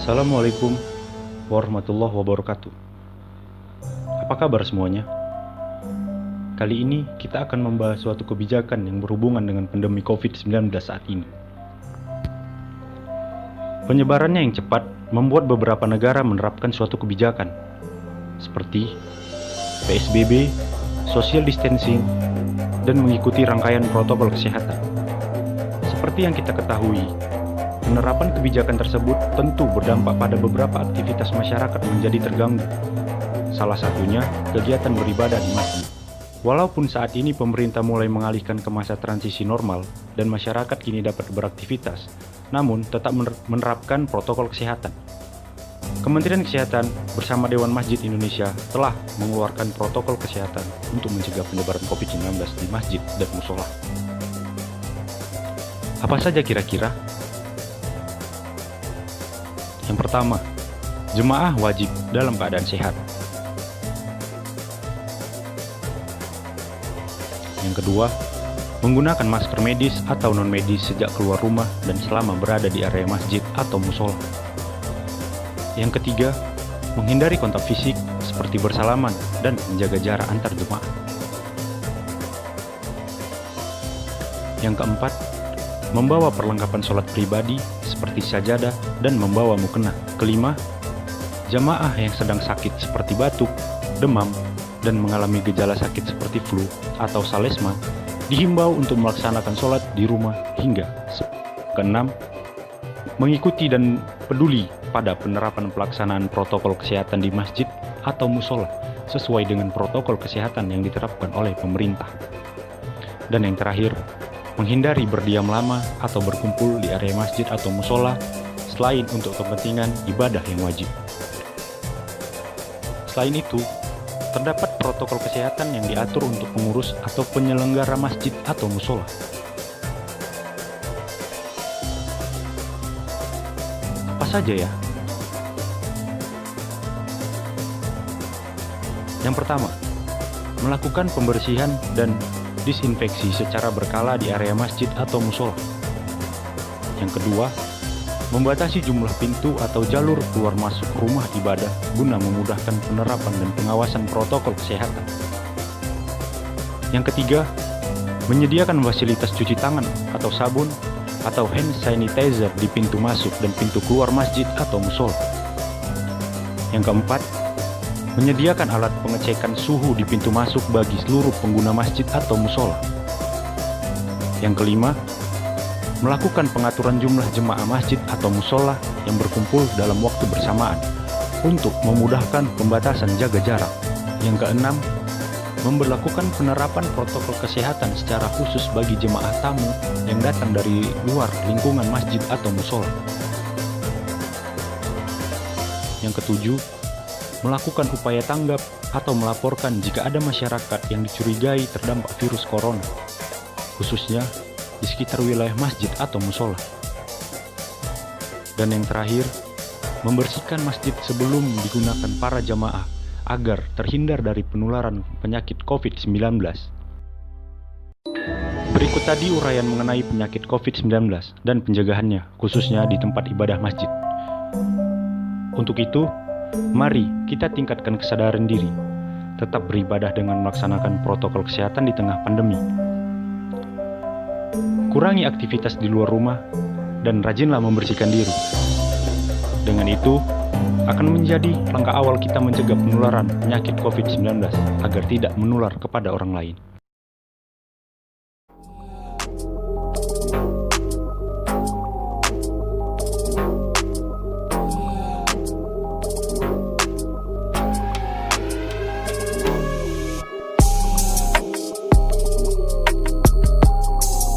Assalamualaikum warahmatullahi wabarakatuh. Apa kabar semuanya? Kali ini kita akan membahas suatu kebijakan yang berhubungan dengan pandemi COVID-19 saat ini. Penyebarannya yang cepat membuat beberapa negara menerapkan suatu kebijakan seperti PSBB, social distancing, dan mengikuti rangkaian protokol kesehatan. Seperti yang kita ketahui, penerapan kebijakan tersebut tentu berdampak pada beberapa aktivitas masyarakat menjadi terganggu. Salah satunya kegiatan beribadah di masjid. Walaupun saat ini pemerintah mulai mengalihkan ke masa transisi normal dan masyarakat kini dapat beraktivitas, namun tetap menerapkan protokol kesehatan. Kementerian Kesehatan bersama Dewan Masjid Indonesia telah mengeluarkan protokol kesehatan untuk mencegah penyebaran COVID-19 di masjid dan musola. Apa saja kira-kira? Yang pertama, jemaah wajib dalam keadaan sehat. Yang kedua, menggunakan masker medis atau non-medis sejak keluar rumah dan selama berada di area masjid atau musola. Yang ketiga, menghindari kontak fisik seperti bersalaman dan menjaga jarak antar jemaah. Yang keempat, membawa perlengkapan sholat pribadi seperti sajadah dan membawa mukena. Kelima, jamaah yang sedang sakit seperti batuk, demam, dan mengalami gejala sakit seperti flu atau salesma dihimbau untuk melaksanakan sholat di rumah hingga. Keenam, mengikuti dan peduli pada penerapan pelaksanaan protokol kesehatan di masjid atau musola sesuai dengan protokol kesehatan yang diterapkan oleh pemerintah. Dan yang terakhir, menghindari berdiam lama atau berkumpul di area masjid atau musola selain untuk kepentingan ibadah yang wajib. Selain itu, terdapat protokol kesehatan yang diatur untuk pengurus atau penyelenggara masjid atau musola. Apa saja ya? Yang pertama, melakukan pembersihan dan disinfeksi secara berkala di area masjid atau musola. Yang kedua, membatasi jumlah pintu atau jalur keluar masuk rumah ibadah guna memudahkan penerapan dan pengawasan protokol kesehatan. Yang ketiga, menyediakan fasilitas cuci tangan atau sabun atau hand sanitizer di pintu masuk dan pintu keluar masjid atau musola. Yang keempat, menyediakan alat pengecekan suhu di pintu masuk bagi seluruh pengguna masjid atau musola. Yang kelima, melakukan pengaturan jumlah jemaah masjid atau musola yang berkumpul dalam waktu bersamaan untuk memudahkan pembatasan jaga jarak. Yang keenam, memberlakukan penerapan protokol kesehatan secara khusus bagi jemaah tamu yang datang dari luar lingkungan masjid atau musola. Yang ketujuh, melakukan upaya tanggap atau melaporkan jika ada masyarakat yang dicurigai terdampak virus corona, khususnya di sekitar wilayah masjid atau musola. Dan yang terakhir, membersihkan masjid sebelum digunakan para jamaah agar terhindar dari penularan penyakit COVID-19. Berikut tadi uraian mengenai penyakit COVID-19 dan pencegahannya, khususnya di tempat ibadah masjid. Untuk itu, mari kita tingkatkan kesadaran diri, tetap beribadah dengan melaksanakan protokol kesehatan di tengah pandemi. Kurangi aktivitas di luar rumah dan rajinlah membersihkan diri. Dengan itu, akan menjadi langkah awal kita mencegah penularan penyakit COVID-19 agar tidak menular kepada orang lain.